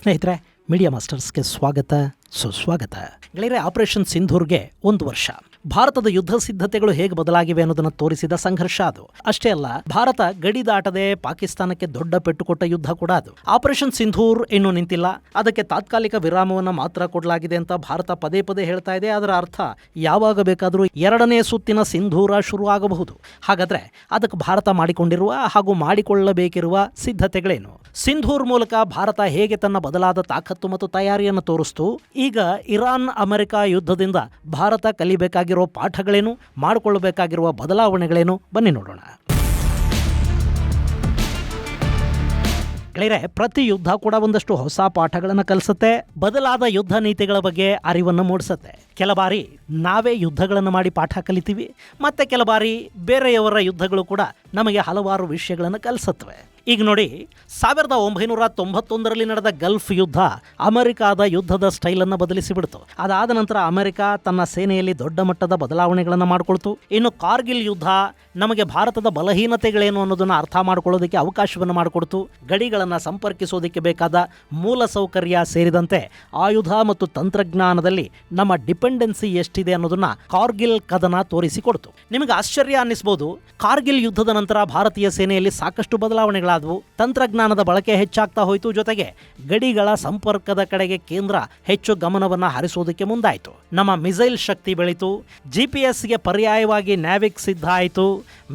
ಸ್ನೇಹಿತರೆ, ಮೀಡಿಯಾ ಮಾಸ್ಟರ್ಸ್ಗೆ ಸ್ವಾಗತ ಸುಸ್ವಾಗತ. ಗೆಳೆಯರೆ, ಆಪರೇಷನ್ ಸಿಂಧೂರ್ಗೆ 1 ವರ್ಷ. ಭಾರತದ ಯುದ್ಧ ಸಿದ್ಧತೆಗಳು ಹೇಗೆ ಬದಲಾಗಿವೆ ಅನ್ನೋದನ್ನು ತೋರಿಸಿದ ಸಂಘರ್ಷ ಅದು. ಅಷ್ಟೇ ಅಲ್ಲ, ಭಾರತ ಗಡಿ ದಾಟದೆ ಪಾಕಿಸ್ತಾನಕ್ಕೆ ದೊಡ್ಡ ಪೆಟ್ಟು ಕೊಟ್ಟ ಯುದ್ಧ ಕೂಡ ಅದು. ಆಪರೇಷನ್ ಸಿಂಧೂರ್ ಇನ್ನೂ ನಿಂತಿಲ್ಲ, ಅದಕ್ಕೆ ತಾತ್ಕಾಲಿಕ ವಿರಾಮವನ್ನು ಮಾತ್ರ ಕೊಡಲಾಗಿದೆ ಅಂತ ಭಾರತ ಪದೇ ಪದೇ ಹೇಳ್ತಾ ಇದೆ. ಅದರ ಅರ್ಥ ಯಾವಾಗ ಬೇಕಾದರೂ 2ನೇ ಸುತ್ತಿನ ಸಿಂಧೂರ ಶುರು ಆಗಬಹುದು. ಹಾಗಾದ್ರೆ ಅದಕ್ಕೆ ಭಾರತ ಮಾಡಿಕೊಂಡಿರುವ ಹಾಗೂ ಮಾಡಿಕೊಳ್ಳಬೇಕಿರುವ ಸಿದ್ಧತೆಗಳೇನು? ಸಿಂಧೂರ್ ಮೂಲಕ ಭಾರತ ಹೇಗೆ ತನ್ನ ಬದಲಾದ ತಾಕತ್ತು ಮತ್ತು ತಯಾರಿಯನ್ನು ತೋರಿಸ್ತು? ಈಗ ಇರಾನ್ ಅಮೆರಿಕ ಯುದ್ಧದಿಂದ ಭಾರತ ಕಲಿಬೇಕಾಗಿರೋ ಪಾಠಗಳೇನು, ಮಾಡಿಕೊಳ್ಳಬೇಕಾಗಿರುವ ಬದಲಾವಣೆಗಳೇನು? ಬನ್ನಿ ನೋಡೋಣ. ಗೆಳೆಯರೆ, ಪ್ರತಿ ಯುದ್ಧ ಕೂಡ ಒಂದಷ್ಟು ಹೊಸ ಪಾಠಗಳನ್ನು ಕಲಿಸುತ್ತೆ, ಬದಲಾದ ಯುದ್ಧ ನೀತಿಗಳ ಬಗ್ಗೆ ಅರಿವನ್ನು ಮೂಡಿಸುತ್ತೆ. ಕೆಲ ಬಾರಿ ನಾವೇ ಯುದ್ಧಗಳನ್ನು ಮಾಡಿ ಪಾಠ ಕಲಿತೀವಿ, ಮತ್ತೆ ಕೆಲ ಬಾರಿ ಬೇರೆಯವರ ಯುದ್ಧಗಳು ಕೂಡ ನಮಗೆ ಹಲವಾರು ವಿಷಯಗಳನ್ನು ಕಲಿಸುತ್ತವೆ. ಈಗ ನೋಡಿ, 1991ರಲ್ಲಿ ನಡೆದ ಗಲ್ಫ್ ಯುದ್ಧ ಅಮೆರಿಕಾದ ಯುದ್ಧದ ಸ್ಟೈಲನ್ನು ಬದಲಿಸಿಬಿಡ್ತು. ಅದಾದ ನಂತರ ಅಮೆರಿಕ ತನ್ನ ಸೇನೆಯಲ್ಲಿ ದೊಡ್ಡ ಮಟ್ಟದ ಬದಲಾವಣೆಗಳನ್ನು ಮಾಡಿಕೊಳ್ತು. ಇನ್ನು ಕಾರ್ಗಿಲ್ ಯುದ್ಧ ನಮಗೆ ಭಾರತದ ಬಲಹೀನತೆಗಳೇನು ಅನ್ನೋದನ್ನು ಅರ್ಥ ಮಾಡ್ಕೊಳ್ಳೋದಕ್ಕೆ ಅವಕಾಶವನ್ನು ಮಾಡಿಕೊಡ್ತು. ಗಡಿಗಳನ್ನು ಸಂಪರ್ಕಿಸೋದಕ್ಕೆ ಬೇಕಾದ ಮೂಲ ಸೌಕರ್ಯ ಸೇರಿದಂತೆ ಆಯುಧ ಮತ್ತು ತಂತ್ರಜ್ಞಾನದಲ್ಲಿ ನಮ್ಮ ಡಿಪೆಂಡೆನ್ಸಿ ಎಷ್ಟಿದೆ ಅನ್ನೋದನ್ನ ಕಾರ್ಗಿಲ್ ಕದನ ತೋರಿಸಿಕೊಡ್ತು. ನಿಮಗೆ ಆಶ್ಚರ್ಯ ಅನ್ನಿಸಬಹುದು, ಕಾರ್ಗಿಲ್ ಯುದ್ಧದ ನಂತರ ಭಾರತೀಯ ಸೇನೆಯಲ್ಲಿ ಸಾಕಷ್ಟು ಬದಲಾವಣೆಗಳಾದವು. ತಂತ್ರಜ್ಞಾನದ ಬಳಕೆ ಹೆಚ್ಚಾಗ್ತಾ ಹೋಯಿತು. ಜೊತೆಗೆ ಗಡಿಗಳ ಸಂಪರ್ಕದ ಕಡೆಗೆ ಕೇಂದ್ರ ಹೆಚ್ಚು ಗಮನವನ್ನು ಹರಿಸೋದಕ್ಕೆ ಮುಂದಾಯಿತು. ನಮ್ಮ ಮಿಸೈಲ್ ಶಕ್ತಿ ಬೆಳೀತು. GPS ಗೆ ಪರ್ಯಾಯವಾಗಿ ನ್ಯಾವಿಕ್ ಸಿದ್ಧ ಆಯಿತು.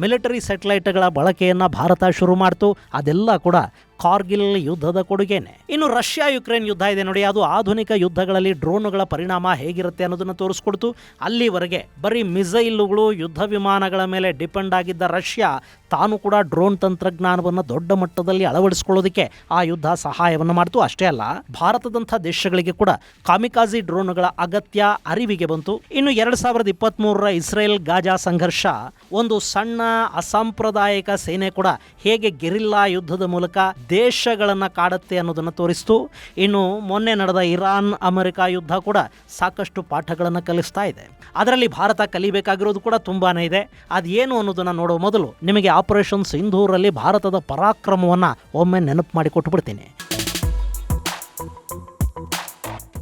ಮಿಲಿಟರಿ ಸ್ಯಾಟಲೈಟ್ಗಳ ಬಳಕೆಯನ್ನು ಭಾರತ ಶುರು ಮಾಡ್ತು. ಅದೆಲ್ಲ ಕೂಡ ಕಾರ್ಗಿಲ್ ಯುದ್ಧದ ಕೊಡುಗೆನೆ. ಇನ್ನು ರಷ್ಯಾ ಯುಕ್ರೇನ್ ಯುದ್ಧ ಇದೆ ನೋಡಿ, ಅದು ಆಧುನಿಕ ಯುದ್ಧಗಳಲ್ಲಿ ಡ್ರೋನ್ಗಳ ಪರಿಣಾಮ ಹೇಗಿರುತ್ತೆ ಅನ್ನೋದನ್ನು ತೋರಿಸ್ಕೊಡ್ತು. ಅಲ್ಲಿವರೆಗೆ ಬರೀ ಮಿಸೈಲುಗಳು, ಯುದ್ಧ ವಿಮಾನಗಳ ಮೇಲೆ ಡಿಪೆಂಡ್ ಆಗಿದ್ದ ರಷ್ಯಾ ತಾನು ಕೂಡ ಡ್ರೋನ್ ತಂತ್ರಜ್ಞಾನವನ್ನು ದೊಡ್ಡ ಮಟ್ಟದಲ್ಲಿ ಅಳವಡಿಸಿಕೊಳ್ಳೋದಕ್ಕೆ ಆ ಯುದ್ಧ ಸಹಾಯವನ್ನು ಮಾಡ್ತು. ಅಷ್ಟೇ ಅಲ್ಲ, ಭಾರತದಂಥ ದೇಶಗಳಿಗೆ ಕೂಡ ಕಾಮಿಕಾಜಿ ಡ್ರೋನ್ಗಳ ಅಗತ್ಯ ಅರಿವಿಗೆ ಬಂತು. ಇನ್ನು 2023ರ ಇಸ್ರೇಲ್ ಗಾಜಾ ಸಂಘರ್ಷ ಒಂದು ಸಣ್ಣ ಅಸಾಂಪ್ರದಾಯಿಕ ಸೇನೆ ಕೂಡ ಹೇಗೆ ಗೆರಿಲ್ಲಾ ಯುದ್ಧದ ಮೂಲಕ ದೇಶಗಳನ್ನು ಕಾಡುತ್ತೆ ಅನ್ನೋದನ್ನು ತೋರಿಸ್ತು. ಇನ್ನು ಮೊನ್ನೆ ನಡೆದ ಇರಾನ್ ಅಮೆರಿಕ ಯುದ್ಧ ಕೂಡ ಸಾಕಷ್ಟು ಪಾಠಗಳನ್ನು ಕಲಿಸ್ತಾ ಇದೆ. ಅದರಲ್ಲಿ ಭಾರತ ಕಲಿಬೇಕಾಗಿರೋದು ಕೂಡ ತುಂಬಾನೇ ಇದೆ. ಅದೇನು ಅನ್ನೋದನ್ನು ನೋಡೋ ಮೊದಲು ನಿಮಗೆ ಆಪರೇಷನ್ ಸಿಂಧೂರಲ್ಲಿ ಭಾರತದ ಪರಾಕ್ರಮವನ್ನು ಒಮ್ಮೆ ನೆನಪು ಮಾಡಿ ಕೊಟ್ಟುಬಿಡ್ತೀನಿ.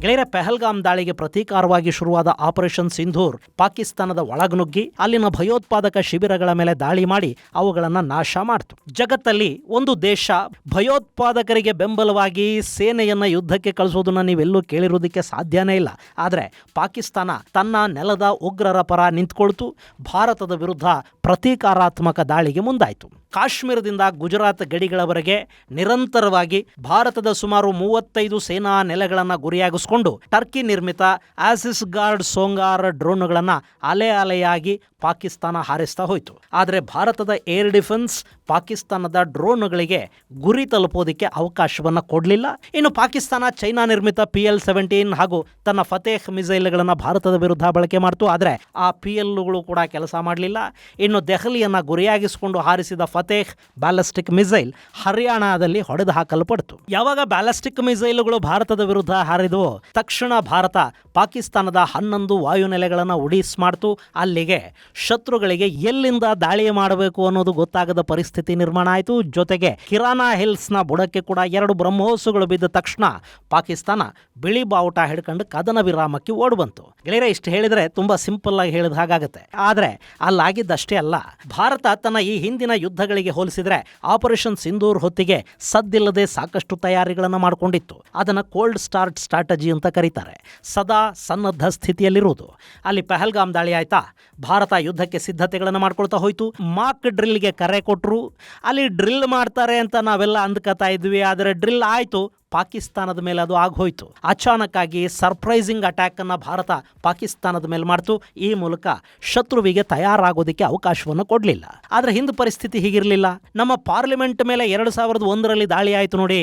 ಗೆಳೆಯರ, ಪೆಹಲ್ಗಾಮ್ ದಾಳಿಗೆ ಪ್ರತೀಕಾರವಾಗಿ ಶುರುವಾದ ಆಪರೇಷನ್ ಸಿಂಧೂರ್ ಪಾಕಿಸ್ತಾನದ ಒಳಗನುಗ್ಗಿ ಅಲ್ಲಿನ ಭಯೋತ್ಪಾದಕ ಶಿಬಿರಗಳ ಮೇಲೆ ದಾಳಿ ಮಾಡಿ ಅವುಗಳನ್ನು ನಾಶ ಮಾಡಿತು. ಜಗತ್ತಲ್ಲಿ ಒಂದು ದೇಶ ಭಯೋತ್ಪಾದಕರಿಗೆ ಬೆಂಬಲವಾಗಿ ಸೇನೆಯನ್ನ ಯುದ್ಧಕ್ಕೆ ಕಳಿಸೋದನ್ನ ನೀವೆಲ್ಲೂ ಕೇಳಿರೋದಕ್ಕೆ ಸಾಧ್ಯನೇ ಇಲ್ಲ. ಆದರೆ ಪಾಕಿಸ್ತಾನ ತನ್ನ ನೆಲದ ಉಗ್ರರ ಪರ ನಿಂತ್ಕೊಳ್ತು. ಭಾರತದ ವಿರುದ್ಧ ಪ್ರತೀಕಾರಾತ್ಮಕ ದಾಳಿಗೆ ಮುಂದಾಯಿತು. ಕಾಶ್ಮೀರದಿಂದ ಗುಜರಾತ್ ಗಡಿಗಳವರೆಗೆ ನಿರಂತರವಾಗಿ ಭಾರತದ ಸುಮಾರು 35 ಸೇನಾ ನೆಲೆಗಳನ್ನು ಗುರಿಯಾಗಿಸಿಕೊಂಡು ಟರ್ಕಿ ನಿರ್ಮಿತ ಆಸಿಸ್ ಗಾರ್ಡ್ ಸೋಂಗಾರ್ ಡ್ರೋನ್ಗಳನ್ನು ಅಲೆಯಾಗಿ ಪಾಕಿಸ್ತಾನ ಹಾರಿಸ್ತಾ ಹೋಯಿತು. ಆದರೆ ಭಾರತದ ಏರ್ ಡಿಫೆನ್ಸ್ ಪಾಕಿಸ್ತಾನದ ಡ್ರೋನ್ಗಳಿಗೆ ಗುರಿ ತಲುಪೋದಕ್ಕೆ ಅವಕಾಶವನ್ನು ಕೊಡಲಿಲ್ಲ. ಇನ್ನು ಪಾಕಿಸ್ತಾನ ಚೈನಾ ನಿರ್ಮಿತ PL-17 ಹಾಗೂ ತನ್ನ ಫತೇಹ್ ಮಿಸೈಲ್ಗಳನ್ನು ಭಾರತದ ವಿರುದ್ಧ ಬಳಕೆ ಮಾಡಿತು. ಆದರೆ ಆ PLಗಳು ಕೂಡ ಕೆಲಸ ಮಾಡಲಿಲ್ಲ. ಇನ್ನು ದೆಹಲಿಯನ್ನು ಗುರಿಯಾಗಿಸಿಕೊಂಡು ಹಾರಿಸಿದ ಫತೇಹ್ ಬ್ಯಾಲಿಸ್ಟಿಕ್ ಮಿಸೈಲ್ ಹರಿಯಾಣದಲ್ಲಿ ಹೊಡೆದು ಹಾಕಲ್ಪಡ್ತು. ಯಾವಾಗ ಬ್ಯಾಲಿಸ್ಟಿಕ್ ಮಿಸೈಲ್ಗಳು ಭಾರತದ ವಿರುದ್ಧ ಹಾರಿದವು, ತಕ್ಷಣ ಭಾರತ ಪಾಕಿಸ್ತಾನದ 11 ವಾಯುನೆಲೆಗಳನ್ನು ಉಡೀಸ್ ಮಾಡ್ತು. ಅಲ್ಲಿಗೆ ಶತ್ರುಗಳಿಗೆ ಎಲ್ಲಿಂದ ದಾಳಿ ಮಾಡಬೇಕು ಅನ್ನೋದು ಗೊತ್ತಾಗದ ಪರಿಸ್ಥಿತಿ ನಿರ್ಮಾಣ ಆಯಿತು. ಜೊತೆಗೆ ಕಿರಾನಾ ಹಿಲ್ಸ್ನ ಬುಡಕ್ಕೆ ಕೂಡ 2 ಬ್ರಹ್ಮೋಸುಗಳು ಬಿದ್ದ ತಕ್ಷಣ ಪಾಕಿಸ್ತಾನ ಬಿಳಿ ಬಾವುಟ ಹಿಡ್ಕೊಂಡು ಕದನ ವಿರಾಮಕ್ಕೆ ಓಡ್ ಬಂತು. ಗೆಳೆಯರೆ, ಇಷ್ಟು ಹೇಳಿದ್ರೆ ತುಂಬಾ ಸಿಂಪಲ್ ಆಗಿ ಹೇಳಿದ ಹಾಗಾಗುತ್ತೆ. ಆದರೆ ಅಲ್ಲಾಗಿದ್ದಷ್ಟೇ ಅಲ್ಲ, ಭಾರತ ತನ್ನ ಈ ಹಿಂದಿನ ಯುದ್ಧಗಳಿಗೆ ಹೋಲಿಸಿದ್ರೆ ಆಪರೇಷನ್ ಸಿಂಧೂರ್ ಹೊತ್ತಿಗೆ ಸದ್ದಿಲ್ಲದೆ ಸಾಕಷ್ಟು ತಯಾರಿಗಳನ್ನು ಮಾಡಿಕೊಂಡಿತ್ತು. ಅದನ್ನು ಕೋಲ್ಡ್ ಸ್ಟಾರ್ಟ್ ಸ್ಟ್ರಾಟಜಿ ಅಂತ ಕರೀತಾರೆ. ಸದಾ ಸನ್ನದ್ಧ ಸ್ಥಿತಿಯಲ್ಲಿರುವುದು. ಅಲ್ಲಿ ಪೆಹಲ್ಗಾಮ್ ದಾಳಿ ಆಯ್ತಾ, ಭಾರತ ಯುದ್ಧಕ್ಕೆ ಸಿದ್ಧತೆಗಳನ್ನು ಮಾಡ್ಕೊಳ್ತಾ ಹೋಯ್ತು. ಮಾಕ್ ಡ್ರಿಲ್ಗೆ ಕರೆ ಕೊಟ್ಟರು. ಅಲ್ಲಿ ಡ್ರಿಲ್ ಮಾಡ್ತಾರೆ ಅಂತ ನಾವೆಲ್ಲ ಅಂದ್ಕೊತಾ ಇದ್ವಿ. ಆದರೆ ಡ್ರಿಲ್ ಆಯಿತು, ಪಾಕಿಸ್ತಾನದ ಮೇಲೆ ಅದು ಆಗೋಯ್ತು. ಅಚಾನಕ್ ಆಗಿ ಸರ್ಪ್ರೈಸಿಂಗ್ ಅಟ್ಯಾಕ್ ಅನ್ನು ಭಾರತ ಪಾಕಿಸ್ತಾನದ ಮೇಲೆ ಮಾಡ್ತು. ಈ ಮೂಲಕ ಶತ್ರುವಿಗೆ ತಯಾರಾಗೋದಕ್ಕೆ ಅವಕಾಶವನ್ನು ಕೊಡಲಿಲ್ಲ. ಆದರೆ ಹಿಂದೆ ಪರಿಸ್ಥಿತಿ ಹೀಗಿರಲಿಲ್ಲ. ನಮ್ಮ ಪಾರ್ಲಿಮೆಂಟ್ ಮೇಲೆ 2001ರಲ್ಲಿ ದಾಳಿ ಆಯಿತು ನೋಡಿ,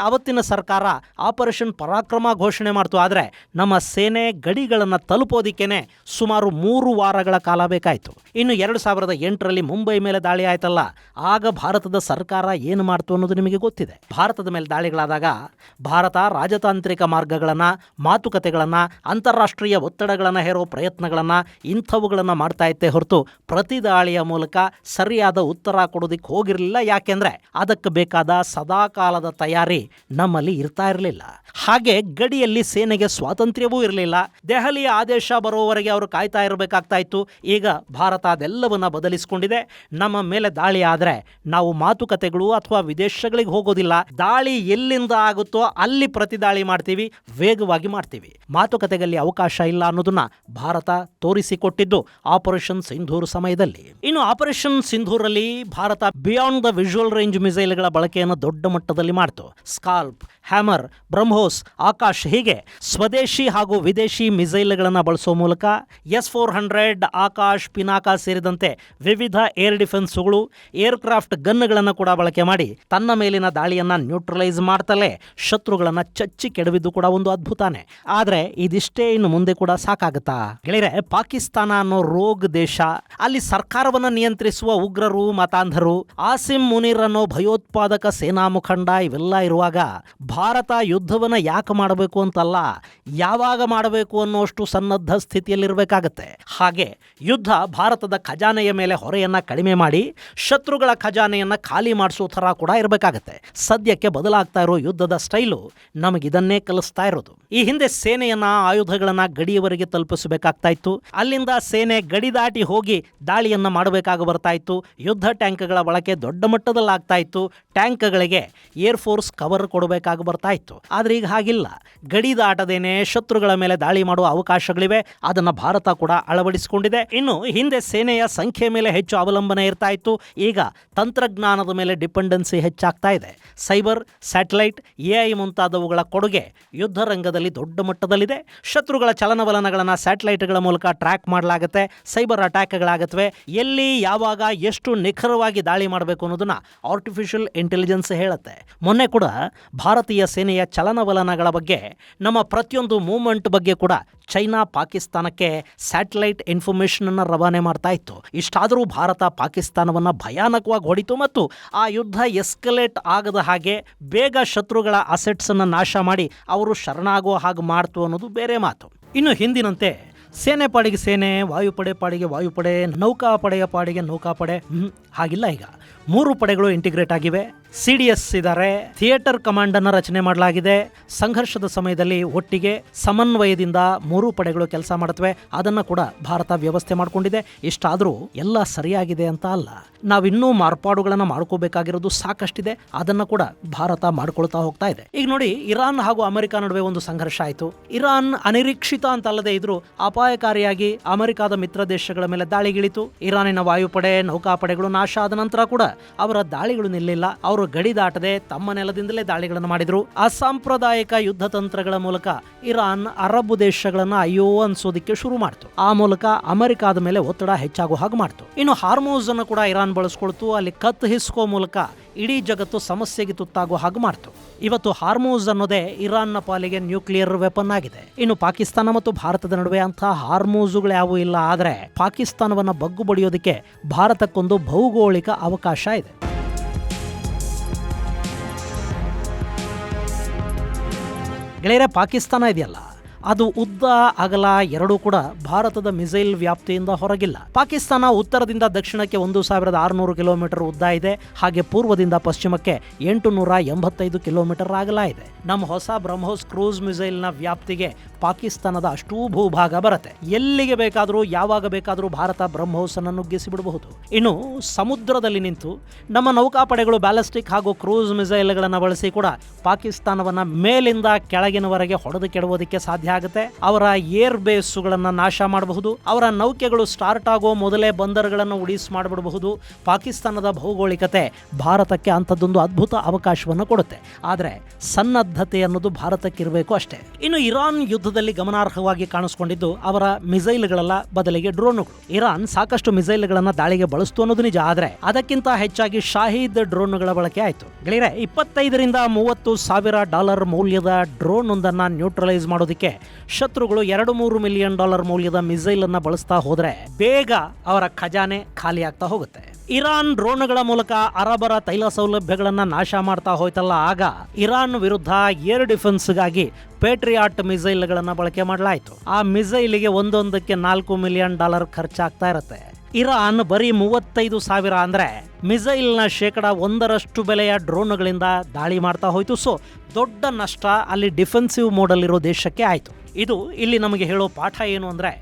ಅವತ್ತಿನ ಸರ್ಕಾರ ಆಪರೇಷನ್ ಪರಾಕ್ರಮ ಘೋಷಣೆ ಮಾಡ್ತು. ಆದರೆ ನಮ್ಮ ಸೇನೆ ಗಡಿಗಳನ್ನು ತಲುಪೋದಿಕ್ಕೇನೆ ಸುಮಾರು 3 ವಾರಗಳ ಕಾಲ ಬೇಕಾಯಿತು. ಇನ್ನು 2008ರಲ್ಲಿ ಮುಂಬೈ ಮೇಲೆ ದಾಳಿ ಆಯ್ತಲ್ಲ, ಆಗ ಭಾರತದ ಸರ್ಕಾರ ಏನು ಮಾಡ್ತು ಅನ್ನೋದು ನಿಮಗೆ ಗೊತ್ತಿದೆ. ಭಾರತದ ಮೇಲೆ ದಾಳಿಗಳಾದ ಆದಾಗ ಭಾರತ ರಾಜತಾಂತ್ರಿಕ ಮಾರ್ಗಗಳನ್ನು, ಮಾತುಕತೆಗಳನ್ನು, ಅಂತಾರಾಷ್ಟ್ರೀಯ ಒತ್ತಡಗಳನ್ನು ಹೇರೋ ಪ್ರಯತ್ನಗಳನ್ನು ಇಂಥವುಗಳನ್ನು ಮಾಡ್ತಾ ಇತ್ತೇ ಹೊರತು ಪ್ರತಿದಾಳಿಯ ಮೂಲಕ ಸರಿಯಾದ ಉತ್ತರ ಕೊಡೋದಕ್ಕೆ ಹೋಗಿರಲಿಲ್ಲ. ಯಾಕೆಂದರೆ ಅದಕ್ಕೆ ಬೇಕಾದ ಸದಾಕಾಲದ ತಯಾರಿ ನಮ್ಮಲ್ಲಿ ಇರ್ತಾ ಇರಲಿಲ್ಲ. ಹಾಗೆ ಗಡಿಯಲ್ಲಿ ಸೇನೆಗೆ ಸ್ವಾತಂತ್ರ್ಯವೂ ಇರಲಿಲ್ಲ. ದೆಹಲಿಯ ಆದೇಶ ಬರೋವರೆಗೆ ಅವರು ಕಾಯ್ತಾ ಇರಬೇಕಾಗ್ತಾ ಇತ್ತು. ಈಗ ಭಾರತ ಅದೆಲ್ಲವನ್ನ ಬದಲಿಸಿಕೊಂಡಿದೆ. ನಮ್ಮ ಮೇಲೆ ದಾಳಿ ಆದರೆ ನಾವು ಮಾತುಕತೆಗಳು ಅಥವಾ ವಿದೇಶಗಳಿಗೆ ಹೋಗೋದಿಲ್ಲ. ದಾಳಿ ಎಲ್ಲಿಂದ ಆಗುತ್ತೋ ಅಲ್ಲಿ ಪ್ರತಿದಾಳಿ ಮಾಡ್ತೀವಿ, ವೇಗವಾಗಿ ಮಾಡ್ತೀವಿ. ಮಾತುಕತೆಗಳಲ್ಲಿ ಅವಕಾಶ ಇಲ್ಲ ಅನ್ನೋದನ್ನ ಭಾರತ ತೋರಿಸಿಕೊಟ್ಟಿದ್ದು ಆಪರೇಷನ್ ಸಿಂಧೂರ್ ಸಮಯದಲ್ಲಿ. ಇನ್ನು ಆಪರೇಷನ್ ಸಿಂಧೂರಲ್ಲಿ ಭಾರತ ಬಿಯಾಂಡ್ ದ ವಿಜುವಲ್ ರೇಂಜ್ ಮಿಸೈಲ್ಗಳ ಬಳಕೆಯನ್ನು ದೊಡ್ಡ ಮಟ್ಟದಲ್ಲಿ ಮಾಡ್ತು. ಸ್ಕಾಲ್ಪ್, ಹ್ಯಾಮರ್, ಬ್ರಹ್ಮೋಸ್, ಆಕಾಶ್ ಹೀಗೆ ಸ್ವದೇಶಿ ಹಾಗೂ ವಿದೇಶಿ ಮಿಸೈಲ್ಗಳನ್ನು ಬಳಸೋ ಮೂಲಕ S-400, ಆಕಾಶ್, ಪಿನಾಕ ಸೇರಿದಂತೆ ವಿವಿಧ ಏರ್ ಡಿಫೆನ್ಸ್ಗಳು, ಏರ್ಕ್ರಾಫ್ಟ್ ಗನ್ಗಳನ್ನು ಕೂಡ ಬಳಕೆ ಮಾಡಿ ತನ್ನ ಮೇಲಿನ ದಾಳಿಯನ್ನು ನ್ಯೂಟ್ರಲೈಸ್ ಮಾಡ್ತಲೇ ಶತ್ರುಗಳನ್ನು ಚಚ್ಚಿ ಕೆಡವಿದ್ದು ಕೂಡ ಒಂದು ಅದ್ಭುತಾನೆ. ಆದರೆ ಇದಿಷ್ಟೇ ಇನ್ನು ಮುಂದೆ ಕೂಡ ಸಾಕಾಗುತ್ತಾ ಗೆಳೆಯರೆ? ಪಾಕಿಸ್ತಾನ ಅನ್ನೋ ರೋಗ್ ದೇಶ, ಅಲ್ಲಿ ಸರ್ಕಾರವನ್ನು ನಿಯಂತ್ರಿಸುವ ಉಗ್ರರು, ಮತಾಂಧರು, ಆಸಿಮ್ ಮುನೀರ್ ಅನ್ನೋ ಭಯೋತ್ಪಾದಕ ಸೇನಾ ಮುಖಂಡ ಇವೆಲ್ಲ ಇರುವಾಗ ಭಾರತ ಯುದ್ಧವನ್ನು ಯಾಕೆ ಮಾಡಬೇಕು ಅಂತಲ್ಲ, ಯಾವಾಗ ಮಾಡಬೇಕು ಅನ್ನೋಷ್ಟು ಸನ್ನದ್ಧ ಸ್ಥಿತಿಯಲ್ಲಿರಬೇಕಾಗತ್ತೆ. ಹಾಗೆ ಯುದ್ಧ ಭಾರತದ ಖಜಾನೆಯ ಮೇಲೆ ಹೊರೆಯನ್ನ ಕಡಿಮೆ ಮಾಡಿ ಶತ್ರುಗಳ ಖಜಾನೆಯನ್ನ ಖಾಲಿ ಮಾಡಿಸೋ ಥರ ಕೂಡ ಇರಬೇಕಾಗತ್ತೆ. ಸದ್ಯಕ್ಕೆ ಬದಲಾಗ್ತಾ ಇರೋ ಯುದ್ಧದ ಸ್ಟೈಲು ನಮಗಿದನ್ನೇ ಕಲಿಸ್ತಾ ಇರೋದು. ಈ ಹಿಂದೆ ಸೇನೆಯನ್ನ, ಆಯುಧಗಳನ್ನ ಗಡಿಯವರೆಗೆ ತಲುಪಿಸಬೇಕಾಗ್ತಾ ಇತ್ತು. ಅಲ್ಲಿಂದ ಸೇನೆ ಗಡಿ ದಾಟಿ ಹೋಗಿ ದಾಳಿಯನ್ನ ಮಾಡಬೇಕಾಗಿ ಬರ್ತಾ ಇತ್ತು. ಯುದ್ಧ ಟ್ಯಾಂಕ್ಗಳ ಬಳಕೆ ದೊಡ್ಡ ಮಟ್ಟದಲ್ಲಾಗ್ತಾ ಇತ್ತು. ಟ್ಯಾಂಕ್ಗಳಿಗೆ ಏರ್ ಫೋರ್ಸ್ ಕವರ್ ಕೊಡಬೇಕಾಗಿ ಬರ್ತಾ ಇತ್ತು. ಆದ್ರೆ ಈಗ ಹಾಗಿಲ್ಲ. ಗಡಿ ದಾಟದೇನೆ ಶತ್ರುಗಳ ಮೇಲೆ ದಾಳಿ ಮಾಡುವ ಅವಕಾಶಗಳಿವೆ. ಅದನ್ನ ಭಾರತ ಕೂಡ ಅಳವಡಿಸಿಕೊಂಡಿದೆ. ಇನ್ನು ಹಿಂದೆ ಸೇನೆಯ ಸಂಖ್ಯೆ ಮೇಲೆ ಹೆಚ್ಚು ಅವಲಂಬನೆ ಇರ್ತಾ ಇತ್ತು. ಈಗ ತಂತ್ರಜ್ಞಾನದ ಮೇಲೆ ಡಿಪೆಂಡೆನ್ಸಿ ಹೆಚ್ಚಾಗ್ತಾ ಇದೆ. ಸೈಬರ್, ಸ್ಯಾಟಲೈಟ್, AI ಮುಂತಾದವುಗಳ ಕೊಡುಗೆ ಯುದ್ಧ ರಂಗದಲ್ಲಿ ದೊಡ್ಡ ಮಟ್ಟದಲ್ಲಿದೆ. ಶತ್ರುಗಳ ಚಲನವಲನಗಳನ್ನು ಸ್ಯಾಟಲೈಟ್ಗಳ ಮೂಲಕ ಟ್ರ್ಯಾಕ್ ಮಾಡಲಾಗುತ್ತೆ. ಸೈಬರ್ ಅಟ್ಯಾಕ್ಗಳಾಗತ್ವೆ. ಎಲ್ಲಿ, ಯಾವಾಗ, ಎಷ್ಟು ನಿಖರವಾಗಿ ದಾಳಿ ಮಾಡಬೇಕು ಅನ್ನೋದನ್ನ ಆರ್ಟಿಫಿಷಿಯಲ್ ಇಂಟೆಲಿಜೆನ್ಸ್ ಹೇಳುತ್ತೆ. ಮೊನ್ನೆ ಕೂಡ ಭಾರತೀಯ ಸೇನೆಯ ಚಲನವಲನಗಳ ಬಗ್ಗೆ, ನಮ್ಮ ಪ್ರತಿಯೊಂದು ಮೂವ್ಮೆಂಟ್ ಬಗ್ಗೆ ಕೂಡ ಚೈನಾ ಪಾಕಿಸ್ತಾನಕ್ಕೆ ಸ್ಯಾಟಲೈಟ್ ಇನ್ಫಾರ್ಮೇಷನ್ ಅನ್ನು ರವಾನೆ ಮಾಡ್ತಾ ಇತ್ತು. ಇಷ್ಟಾದರೂ ಭಾರತ ಪಾಕಿಸ್ತಾನವನ್ನು ಭಯಾನಕವಾಗಿ ಹೊಡಿತು ಮತ್ತು ಆ ಯುದ್ಧ ಎಸ್ಕಲೇಟ್ ಆಗದ ಹಾಗೆ ಬೇಗ ಶತ್ರುಗಳ ಅಸೆಟ್ಸ್ ಅನ್ನು ನಾಶ ಮಾಡಿ ಅವರು ಶರಣಾಗುವ ಹಾಗೆ ಮಾಡ್ತು ಅನ್ನೋದು ಬೇರೆ ಮಾತು. ಇನ್ನು ಹಿಂದಿನಂತೆ ಸೇನೆ ಪಾಡಿಗೆ ಸೇನೆ, ವಾಯುಪಡೆ ಪಾಡಿಗೆ ವಾಯುಪಡೆ, ನೌಕಾಪಡೆಯ ಪಾಡಿಗೆ ನೌಕಾಪಡೆ ಹಾಗಿಲ್ಲ. ಈಗ 3 ಪಡೆಗಳು ಇಂಟಿಗ್ರೇಟ್ ಆಗಿವೆ. CDS ಇದ್ದಾರೆ. ಥಿಯೇಟರ್ ಕಮಾಂಡ್ ಅನ್ನು ರಚನೆ ಮಾಡಲಾಗಿದೆ. ಸಂಘರ್ಷದ ಸಮಯದಲ್ಲಿ ಒಟ್ಟಿಗೆ ಸಮನ್ವಯದಿಂದ 3 ಪಡೆಗಳು ಕೆಲಸ ಮಾಡುತ್ತವೆ. ಅದನ್ನು ಕೂಡ ಭಾರತ ವ್ಯವಸ್ಥೆ ಮಾಡಿಕೊಂಡಿದೆ. ಇಷ್ಟಾದರೂ ಎಲ್ಲ ಸರಿಯಾಗಿದೆ ಅಂತ ಅಲ್ಲ. ನಾವಿನ್ನೂ ಮಾರ್ಪಾಡುಗಳನ್ನು ಮಾಡ್ಕೋಬೇಕಾಗಿರೋದು ಸಾಕಷ್ಟಿದೆ. ಅದನ್ನು ಕೂಡ ಭಾರತ ಮಾಡ್ಕೊಳ್ತಾ ಹೋಗ್ತಾ ಇದೆ. ಈಗ ನೋಡಿ, ಇರಾನ್ ಹಾಗೂ ಅಮೆರಿಕ ನಡುವೆ ಒಂದು ಸಂಘರ್ಷ ಆಯಿತು. ಇರಾನ್ ಅನಿರೀಕ್ಷಿತ ಅಂತಲ್ಲದೆ ಇದ್ರೂ ಅಪಾಯಕಾರಿಯಾಗಿ ಅಮೆರಿಕದ ಮಿತ್ರ ದೇಶಗಳ ಮೇಲೆ ದಾಳಿಗಿಳಿತು. ಇರಾನಿನ ವಾಯುಪಡೆ, ನೌಕಾಪಡೆಗಳು ನಾಶ ಆದ ನಂತರ ಕೂಡ ಅವರ ದಾಳಿಗಳು ನಿಲ್ಲಿಲ್ಲ. ಅವರು ಗಡಿ ದಾಟದೆ ತಮ್ಮ ನೆಲದಿಂದಲೇ ದಾಳಿಗಳನ್ನು ಮಾಡಿದ್ರು. ಅಸಾಂಪ್ರದಾಯಿಕ ಯುದ್ಧ ತಂತ್ರಗಳ ಮೂಲಕ ಇರಾನ್ ಅರಬ್ ದೇಶಗಳನ್ನ ಅಯ್ಯೋ ಅನ್ಸೋದಿಕ್ಕೆ ಶುರು ಮಾಡ್ತು. ಆ ಮೂಲಕ ಅಮೆರಿಕಾದ ಮೇಲೆ ಒತ್ತಡ ಹೆಚ್ಚಾಗೋ ಹಾಗೆ ಮಾಡ್ತು. ಇನ್ನು ಹಾರ್ಮೋಸ್ ಅನ್ನು ಕೂಡ ಇರಾನ್ ಬಳಸ್ಕೊಳ್ತು. ಅಲ್ಲಿ ಕತ್ತು ಹಿಸ್ಕೋ ಮೂಲಕ ಇಡೀ ಜಗತ್ತು ಸಮಸ್ಯೆಗೆ ತುತ್ತಾಗೋ ಹಾಗೆ ಮಾಡ್ತು. ಇವತ್ತು ಹಾರ್ಮೋಸ್ ಅನ್ನೋದೇ ಇರಾನ್ನ ಪಾಲಿಗೆ ನ್ಯೂಕ್ಲಿಯರ್ ವೆಪನ್ ಆಗಿದೆ. ಇನ್ನು ಪಾಕಿಸ್ತಾನ ಮತ್ತು ಭಾರತದ ನಡುವೆ ಅಂತಹ ಹಾರ್ಮೋಸುಗಳು ಯಾವೂ ಇಲ್ಲ. ಆದರೆ ಪಾಕಿಸ್ತಾನವನ್ನ ಬಗ್ಗು ಬಡಿಯೋದಕ್ಕೆ ಭಾರತಕ್ಕೊಂದು ಭೌಗೋಳಿಕ ಅವಕಾಶ ಇದೆ. ಗೆಳೆಯರೆ, ಪಾಕಿಸ್ತಾನ ಇದೆಯಲ್ಲ, ಅದು ಉದ್ದ ಅಗಲ ಎರಡೂ ಕೂಡ ಭಾರತದ ಮಿಸೈಲ್ ವ್ಯಾಪ್ತಿಯಿಂದ ಹೊರಗಿಲ್ಲ. ಪಾಕಿಸ್ತಾನ ಉತ್ತರದಿಂದ ದಕ್ಷಿಣಕ್ಕೆ 1600 ಕಿಲೋಮೀಟರ್ ಉದ್ದ ಇದೆ. ಹಾಗೆ ಪೂರ್ವದಿಂದ ಪಶ್ಚಿಮಕ್ಕೆ 885 ಕಿಲೋಮೀಟರ್ ಅಗಲ ಇದೆ. ನಮ್ಮ ಹೊಸ ಬ್ರಹ್ಮೋಸ್ ಕ್ರೂಸ್ ಮಿಸೈಲ್ನ ವ್ಯಾಪ್ತಿಗೆ ಪಾಕಿಸ್ತಾನದ ಅಷ್ಟೂ ಭೂಭಾಗ ಬರುತ್ತೆ. ಎಲ್ಲಿಗೆ ಬೇಕಾದರೂ ಯಾವಾಗ ಬೇಕಾದರೂ ಭಾರತ ಬ್ರಹ್ಮೋಸ್ ಅನ್ನು ನುಗ್ಗಿಸಿ ಬಿಡಬಹುದು. ಇನ್ನು ಸಮುದ್ರದಲ್ಲಿ ನಿಂತು ನಮ್ಮ ನೌಕಾಪಡೆಗಳು ಬ್ಯಾಲಿಸ್ಟಿಕ್ ಹಾಗೂ ಕ್ರೂಸ್ ಮಿಸೈಲ್ಗಳನ್ನು ಬಳಸಿ ಕೂಡ ಪಾಕಿಸ್ತಾನವನ್ನ ಮೇಲಿಂದ ಕೆಳಗಿನವರೆಗೆ ಹೊಡೆದು ಕೆಡವೋದಕ್ಕೆ ಸಾಧ್ಯ ಆಗುತ್ತೆ. ಅವರ ಏರ್ ಬೇಸ್ಗಳನ್ನು ನಾಶ ಮಾಡಬಹುದು. ಅವರ ನೌಕೆಗಳು ಸ್ಟಾರ್ಟ್ ಆಗೋ ಮೊದಲೇ ಬಂದರುಗಳನ್ನು ಉಡಿಸ್ ಮಾಡಿಬಿಡಬಹುದು. ಪಾಕಿಸ್ತಾನದ ಭೌಗೋಳಿಕತೆ ಭಾರತಕ್ಕೆ ಅಂಥದ್ದೊಂದು ಅದ್ಭುತ ಅವಕಾಶವನ್ನು ಕೊಡುತ್ತೆ. ಆದರೆ ಸನ್ನದ್ಧತೆ ಅನ್ನೋದು ಭಾರತಕ್ಕಿರಬೇಕು ಅಷ್ಟೇ. ಇನ್ನು ಇರಾನ್ ಯುದ್ಧದಲ್ಲಿ ಗಮನಾರ್ಹವಾಗಿ ಕಾಣಿಸ್ಕೊಂಡಿದ್ದು ಅವರ ಮಿಸೈಲ್ಗಳಲ್ಲ, ಬದಲಿಗೆ ಡ್ರೋನ್ಗಳು. ಇರಾನ್ ಸಾಕಷ್ಟು ಮಿಸೈಲ್ಗಳನ್ನು ದಾಳಿಗೆ ಬಳಸ್ತು ಅನ್ನೋದು ನಿಜ. ಆದರೆ ಅದಕ್ಕಿಂತ ಹೆಚ್ಚಾಗಿ ಶಾಹೀದ್ ಡ್ರೋನ್ಗಳ ಬಳಕೆ ಆಯಿತು. ಗೆಳೆಯರೆ, $25,000 ರಿಂದ $30,000 ಮೌಲ್ಯದ ಡ್ರೋನ್ ಒಂದನ್ನು ನ್ಯೂಟ್ರಲೈಸ್ ಮಾಡೋದಕ್ಕೆ ಶತ್ರುಗಳು $2-3 ಮಿಲಿಯನ್ ಮೌಲ್ಯದ ಮಿಸೈಲ್ ಅನ್ನ ಬಳಸ್ತಾ ಹೋದ್ರೆ ಬೇಗ ಅವರ ಖಜಾನೆ ಖಾಲಿ ಆಗ್ತಾ ಹೋಗುತ್ತೆ. ಇರಾನ್ ಡ್ರೋನ್ಗಳ ಮೂಲಕ ಅರಬರ ತೈಲ ಸೌಲಭ್ಯಗಳನ್ನ ನಾಶ ಮಾಡ್ತಾ ಹೋಯ್ತಲ್ಲ, ಆಗ ಇರಾನ್ ವಿರುದ್ಧ ಏರ್ ಡಿಫೆನ್ಸ್ಗಾಗಿ ಪೇಟ್ರಿಯಾಟ್ ಮಿಸೈಲ್ಗಳನ್ನ ಬಳಕೆ ಮಾಡಲಾಯಿತು. ಆ ಮಿಸೈಲಿಗೆ ಒಂದೊಂದಕ್ಕೆ $4 ಮಿಲಿಯನ್ ಖರ್ಚಾಗ್ತಾ ಇರುತ್ತೆ. ಇರಾನ್ ಬರೀ 35,000 ಅಂದ್ರೆ ಮಿಸೈಲ್ನ 1% ಬೆಲೆಯ ಡ್ರೋನ್ಗಳಿಂದ ದಾಳಿ ಮಾಡ್ತಾ ಹೋಯ್ತು. ಸೊ ದೊಡ್ಡ ನಷ್ಟ ಅಲ್ಲಿ ಡಿಫೆನ್ಸಿವ್ ಮೋಡಲ್ಲಿರೋ ದೇಶಕ್ಕೆ ಆಯಿತು. ಇದು ಇಲ್ಲಿ ನಮಗೆ ಹೇಳೋ ಪಾಠ ಏನು ಅಂದರೆ,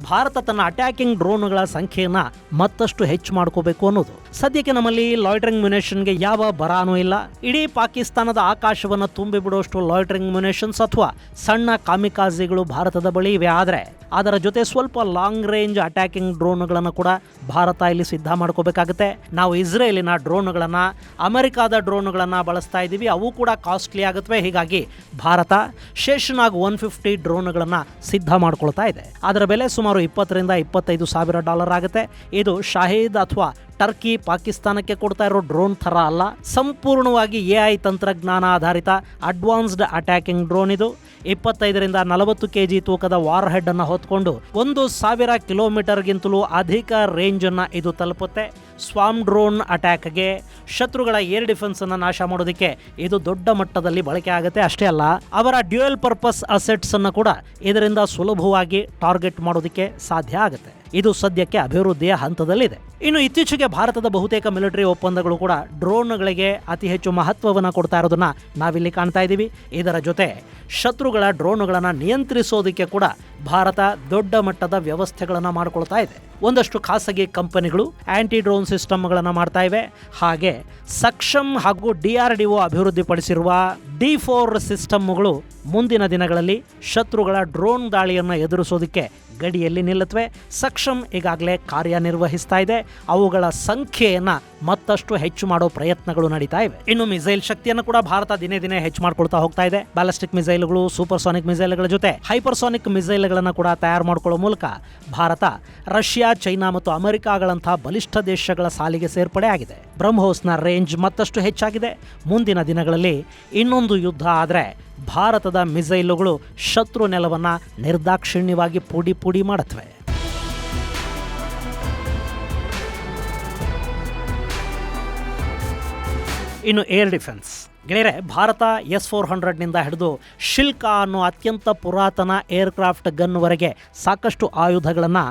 ಭಾರತ ತನ್ನ ಅಟ್ಯಾಕಿಂಗ್ ಡ್ರೋನ್ಗಳ ಸಂಖ್ಯೆಯನ್ನು ಮತ್ತಷ್ಟು ಹೆಚ್ಚು ಮಾಡ್ಕೋಬೇಕು ಅನ್ನೋದು. ಸದ್ಯಕ್ಕೆ ನಮ್ಮಲ್ಲಿ ಲಾಯ್ಟರಿಂಗ್ ಮ್ಯುನೇಷನ್ಗೆ ಯಾವ ಬರಾನೂ ಇಲ್ಲ. ಇಡೀ ಪಾಕಿಸ್ತಾನದ ಆಕಾಶವನ್ನು ತುಂಬಿಬಿಡುವಷ್ಟು ಲಾಯ್ಟರಿಂಗ್ ಮ್ಯುನೇಷನ್ಸ್ ಅಥವಾ ಸಣ್ಣ ಕಾಮಿಕಾಜಿಗಳು ಭಾರತದ ಬಳಿ ಇವೆ. ಆದರೆ ಅದರ ಜೊತೆ ಸ್ವಲ್ಪ ಲಾಂಗ್ ರೇಂಜ್ ಅಟ್ಯಾಕಿಂಗ್ ಡ್ರೋನ್ಗಳನ್ನು ಕೂಡ ಭಾರತ ಇಲ್ಲಿ ಸಿದ್ಧ ಮಾಡ್ಕೋಬೇಕಾಗುತ್ತೆ. ನಾವು ಇಸ್ರೇಲಿನ ಡ್ರೋನ್ಗಳನ್ನು, ಅಮೆರಿಕಾದ ಡ್ರೋನ್ಗಳನ್ನು ಬಳಸ್ತಾ ಇದ್ದೀವಿ. ಅವು ಕೂಡ ಕಾಸ್ಟ್ಲಿ ಆಗುತ್ತವೆ. ಹೀಗಾಗಿ ಭಾರತ ಶೇಷನಾಗ್ 150 ಡ್ರೋನ್ಗಳನ್ನು ಸಿದ್ಧ ಮಾಡ್ಕೊಳ್ತಾ ಇದೆ. ಅದರ ಬೆಲೆ ಸುಮಾರು $20,000-25,000 ಆಗುತ್ತೆ. ಇದು ಶಾಹೀದ್ ಅಥವಾ ಟರ್ಕಿ ಪಾಕಿಸ್ತಾನಕ್ಕೆ ಕೊಡ್ತಾ ಇರೋ ಡ್ರೋನ್ ಥರ ಅಲ್ಲ. ಸಂಪೂರ್ಣವಾಗಿ AI ತಂತ್ರಜ್ಞಾನ ಆಧಾರಿತ ಅಡ್ವಾನ್ಸ್ಡ್ ಅಟ್ಯಾಕಿಂಗ್ ಡ್ರೋನ್ ಇದು. 25-40 kg ತೂಕದ ವಾರ್ ಹೆಡ್ ಅನ್ನು ಹೊತ್ಕೊಂಡು 1,000 ಕಿಲೋಮೀಟರ್ಗಿಂತಲೂ ಅಧಿಕ ರೇಂಜ್ ಅನ್ನ ಇದು ತಲುಪುತ್ತೆ. ಸ್ವಾಮ್ ಡ್ರೋನ್ ಅಟ್ಯಾಕ್ಗೆ, ಶತ್ರುಗಳ ಏರ್ ಡಿಫೆನ್ಸ್ ಅನ್ನು ನಾಶ ಮಾಡೋದಕ್ಕೆ ಇದು ದೊಡ್ಡ ಮಟ್ಟದಲ್ಲಿ ಬಳಕೆ ಆಗುತ್ತೆ. ಅಷ್ಟೇ ಅಲ್ಲ, ಅವರ ಡ್ಯುಯಲ್ ಪರ್ಪಸ್ ಅಸೆಟ್ಸ್ ಅನ್ನು ಕೂಡ ಇದರಿಂದ ಸುಲಭವಾಗಿ ಟಾರ್ಗೆಟ್ ಮಾಡೋದಕ್ಕೆ ಸಾಧ್ಯ ಆಗುತ್ತೆ. ಇದು ಸದ್ಯಕ್ಕೆ ಅಭಿವೃದ್ಧಿಯ ಹಂತದಲ್ಲಿದೆ. ಇನ್ನು ಇತ್ತೀಚೆಗೆ ಭಾರತದ ಬಹುತೇಕ ಮಿಲಿಟರಿ ಒಪ್ಪಂದಗಳು ಕೂಡ ಡ್ರೋನ್ಗಳಿಗೆ ಅತಿ ಹೆಚ್ಚು ಮಹತ್ವವನ್ನು ಕೊಡ್ತಾ ಇರೋದನ್ನ ನಾವಿಲ್ಲಿ ಕಾಣ್ತಾ ಇದ್ದೀವಿ. ಇದರ ಜೊತೆ ಶತ್ರುಗಳ ಡ್ರೋನ್ಗಳನ್ನು ನಿಯಂತ್ರಿಸೋದಕ್ಕೆ ಕೂಡ ಭಾರತ ದೊಡ್ಡ ಮಟ್ಟದ ವ್ಯವಸ್ಥೆಗಳನ್ನು ಮಾಡಿಕೊಳ್ತಾ ಇದೆ. ಒಂದಷ್ಟು ಖಾಸಗಿ ಕಂಪನಿಗಳು ಆಂಟಿ ಡ್ರೋನ್ ಸಿಸ್ಟಮ್ಗಳನ್ನು ಮಾಡ್ತಾ ಇವೆ. ಹಾಗೆ ಸಕ್ಷಮ್ ಹಾಗೂ DRDO ಅಭಿವೃದ್ಧಿಪಡಿಸಿರುವ D4 ಸಿಸ್ಟಮ್ಗಳು ಮುಂದಿನ ದಿನಗಳಲ್ಲಿ ಶತ್ರುಗಳ ಡ್ರೋನ್ ದಾಳಿಯನ್ನು ಎದುರಿಸೋದಕ್ಕೆ ಗಡಿಯಲ್ಲಿ ನಿಲ್ಲುತ್ತವೆ. ಸಕ್ಷಮ್ ಈಗಾಗಲೇ ಕಾರ್ಯನಿರ್ವಹಿಸ್ತಾ ಇದೆ. ಅವುಗಳ ಸಂಖ್ಯೆಯನ್ನು ಮತ್ತಷ್ಟು ಹೆಚ್ಚು ಮಾಡೋ ಪ್ರಯತ್ನಗಳು ನಡೀತಾ ಇವೆ. ಇನ್ನು ಮಿಸೈಲ್ ಶಕ್ತಿಯನ್ನು ಕೂಡ ಭಾರತ ದಿನೇ ದಿನೇ ಹೆಚ್ಚು ಮಾಡ್ಕೊಳ್ತಾ ಹೋಗ್ತಾ ಇದೆ. ಬ್ಯಾಲಿಸ್ಟಿಕ್ ಮಿಸೈಲ್ಗಳು, ಸೂಪರ್ಸಾನಿಕ್ ಮಿಸೈಲ್ಗಳ ಜೊತೆ ಹೈಪರ್ಸಾನಿಕ್ ಮಿಸೈಲ್ಗಳನ್ನು ಕೂಡ ತಯಾರು ಮಾಡಿಕೊಳ್ಳೋ ಮೂಲಕ ಭಾರತ ರಷ್ಯಾ, ಚೈನಾ ಮತ್ತು ಅಮೆರಿಕಾಗಳಂತಹ ಬಲಿಷ್ಠ ದೇಶಗಳ ಸಾಲಿಗೆ ಸೇರ್ಪಡೆ ಆಗಿದೆ. ಬ್ರಹ್ಮೋಸ್ನ ರೇಂಜ್ ಮತ್ತಷ್ಟು ಹೆಚ್ಚಾಗಿದೆ. ಮುಂದಿನ ದಿನಗಳಲ್ಲಿ ಇನ್ನೊಂದು ಯುದ್ಧ ಆದರೆ ಭಾರತದ ಮಿಸೈಲುಗಳು ಶತ್ರು ನೆಲವನ್ನು ನಿರ್ದಾಕ್ಷಿಣ್ಯವಾಗಿ ಪುಡಿ ಮಾಡುತ್ತವೆ. ಇನ್ನು ಏರ್ ಡಿಫೆನ್ಸ್ ಗೆಳೆಯರೆ, ಭಾರತ S-400ನಿಂದ ಹಿಡಿದು ಶಿಲ್ಕಾ ಅನ್ನೋ ಅತ್ಯಂತ ಪುರಾತನ ಏರ್ಕ್ರಾಫ್ಟ್ ಗನ್ವರೆಗೆ ಸಾಕಷ್ಟು ಆಯುಧಗಳನ್ನು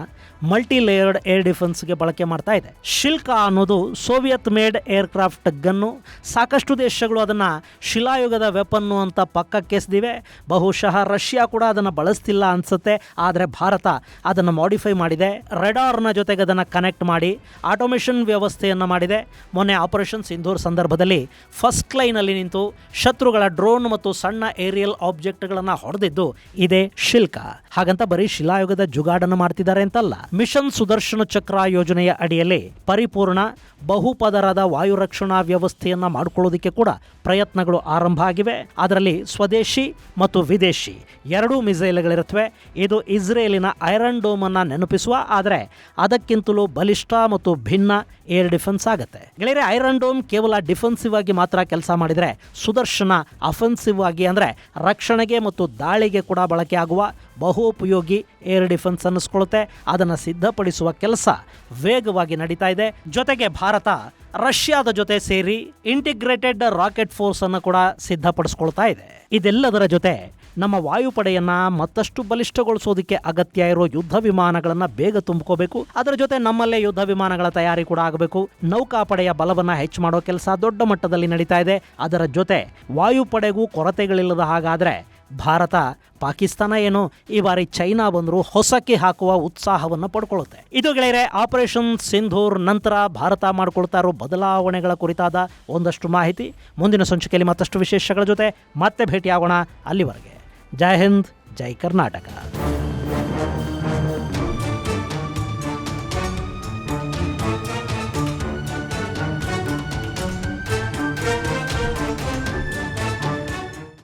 ಮಲ್ಟಿ ಲೇಯರ್ಡ್ ಏರ್ ಡಿಫೆನ್ಸ್ಗೆ ಬಳಕೆ ಮಾಡ್ತಾ ಇದೆ. ಶಿಲ್ಕಾ ಅನ್ನೋದು ಸೋವಿಯತ್ ಮೇಡ್ ಏರ್ಕ್ರಾಫ್ಟ್ ಗನ್ನು. ಸಾಕಷ್ಟು ದೇಶಗಳು ಅದನ್ನು ಶಿಲಾಯುಗದ ವೆಪನ್ನು ಅಂತ ಪಕ್ಕಕ್ಕೆಸೆದಿವೆ. ಬಹುಶಃ ರಷ್ಯಾ ಕೂಡ ಅದನ್ನು ಬಳಸ್ತಿಲ್ಲ ಅನಿಸುತ್ತೆ. ಆದರೆ ಭಾರತ ಅದನ್ನು ಮಾಡಿಫೈ ಮಾಡಿದೆ. ರೆಡಾರ್ನ ಜೊತೆಗೆ ಅದನ್ನು ಕನೆಕ್ಟ್ ಮಾಡಿ ಆಟೋಮೇಷನ್ ವ್ಯವಸ್ಥೆಯನ್ನು ಮಾಡಿದೆ. ಮೊನ್ನೆ ಆಪರೇಷನ್ ಸಿಂಧೂರ್ ಸಂದರ್ಭದಲ್ಲಿ ಫಸ್ಟ್ ಲೈನಲ್ಲಿ ನಿಂತು ಶತ್ರುಗಳ ಡ್ರೋನ್ ಮತ್ತು ಸಣ್ಣ ಏರಿಯಲ್ ಆಬ್ಜೆಕ್ಟ್ಗಳನ್ನು ಹೊಡೆದಿದ್ದು ಇದೇ ಶಿಲ್ಕಾ. ಹಾಗಂತ ಬರೀ ಶಿಲಾಯುಗದ ಜುಗಾಡನ್ನು ಮಾಡ್ತಿದ್ದಾರೆ ಅಂತಲ್ಲ. ಮಿಷನ್ ಸುದರ್ಶನ ಚಕ್ರ ಯೋಜನೆಯ ಅಡಿಯಲ್ಲಿ ಪರಿಪೂರ್ಣ ಬಹುಪದರದ ವಾಯು ರಕ್ಷಣಾ ವ್ಯವಸ್ಥೆಯನ್ನು ಮಾಡಿಕೊಳ್ಳೋದಕ್ಕೆ ಕೂಡ ಪ್ರಯತ್ನಗಳು ಆರಂಭ ಆಗಿವೆ. ಅದರಲ್ಲಿ ಸ್ವದೇಶಿ ಮತ್ತು ವಿದೇಶಿ ಎರಡೂ ಮಿಸೈಲ್ಗಳಿರುತ್ತವೆ. ಇದು ಇಸ್ರೇಲಿನ ಐರನ್ ಡೋಮ್ ಅನ್ನು ನೆನಪಿಸುವ, ಆದರೆ ಅದಕ್ಕಿಂತಲೂ ಬಲಿಷ್ಠ ಮತ್ತು ಭಿನ್ನ ಏರ್ ಡಿಫೆನ್ಸ್ ಆಗುತ್ತೆ. ಗೆಳೆಯರೆ, ಐರನ್ ಡೋಮ್ ಕೇವಲ ಡಿಫೆನ್ಸಿವ್ ಆಗಿ ಮಾತ್ರ ಕೆಲಸ ಮಾಡಿದರೆ, ಸುದರ್ಶನ ಅಫೆನ್ಸಿವ್ ಆಗಿ ಅಂದರೆ ರಕ್ಷಣೆಗೆ ಮತ್ತು ದಾಳಿಗೆ ಕೂಡ ಬಳಕೆ ಆಗುವ ಬಹುಪಯೋಗಿ ಏರ್ ಡಿಫೆನ್ಸ್ ಅನ್ನಿಸ್ಕೊಳ್ಳುತ್ತೆ. ಅದನ್ನು ಸಿದ್ಧಪಡಿಸುವ ಕೆಲಸ ವೇಗವಾಗಿ ನಡೀತಾ ಇದೆ. ಜೊತೆಗೆ ಭಾರತ ರಷ್ಯಾದ ಜೊತೆ ಸೇರಿ ಇಂಟಿಗ್ರೇಟೆಡ್ ರಾಕೆಟ್ ಫೋರ್ಸ್ ಅನ್ನು ಕೂಡ ಸಿದ್ಧಪಡಿಸ್ಕೊಳ್ತಾ ಇದೆ. ಇದೆಲ್ಲದರ ಜೊತೆ ನಮ್ಮ ವಾಯುಪಡೆಯನ್ನು ಮತ್ತಷ್ಟು ಬಲಿಷ್ಠಗೊಳಿಸೋದಕ್ಕೆ ಅಗತ್ಯ ಇರೋ ಯುದ್ಧ ವಿಮಾನಗಳನ್ನು ಬೇಗ ತುಂಬಿಕೋಬೇಕು. ಅದರ ಜೊತೆ ನಮ್ಮಲ್ಲೇ ಯುದ್ಧ ವಿಮಾನಗಳ ತಯಾರಿ ಕೂಡ ಆಗಬೇಕು. ನೌಕಾಪಡೆಯ ಬಲವನ್ನು ಹೆಚ್ಚು ಮಾಡೋ ಕೆಲಸ ದೊಡ್ಡ ಮಟ್ಟದಲ್ಲಿ ನಡೀತಾ ಇದೆ. ಅದರ ಜೊತೆ ವಾಯುಪಡೆಗೂ ಕೊರತೆಗಳಿಲ್ಲದ ಹಾಗಾದರೆ ಭಾರತ, ಪಾಕಿಸ್ತಾನ ಏನು ಈ ಬಾರಿ ಚೈನಾ ಬಂದರೂ ಹೊಸಕಿ ಹಾಕುವ ಉತ್ಸಾಹವನ್ನು ಪಡ್ಕೊಳ್ಳುತ್ತೆ. ಇದು ಗೆಳೆಯರೆ, ಆಪರೇಷನ್ ಸಿಂಧೂರ್ ನಂತರ ಭಾರತ ಮಾಡಿಕೊಳ್ತಾ ಇರೋ ಬದಲಾವಣೆಗಳ ಕುರಿತಾದ ಒಂದಷ್ಟು ಮಾಹಿತಿ. ಮುಂದಿನ ಸಂಚಿಕೆಯಲ್ಲಿ ಮತ್ತಷ್ಟು ವಿಶೇಷಗಳ ಜೊತೆ ಮತ್ತೆ ಭೇಟಿಯಾಗೋಣ. ಅಲ್ಲಿವರೆಗೆ ಜೈ ಹಿಂದ್, ಜೈ ಕರ್ನಾಟಕ.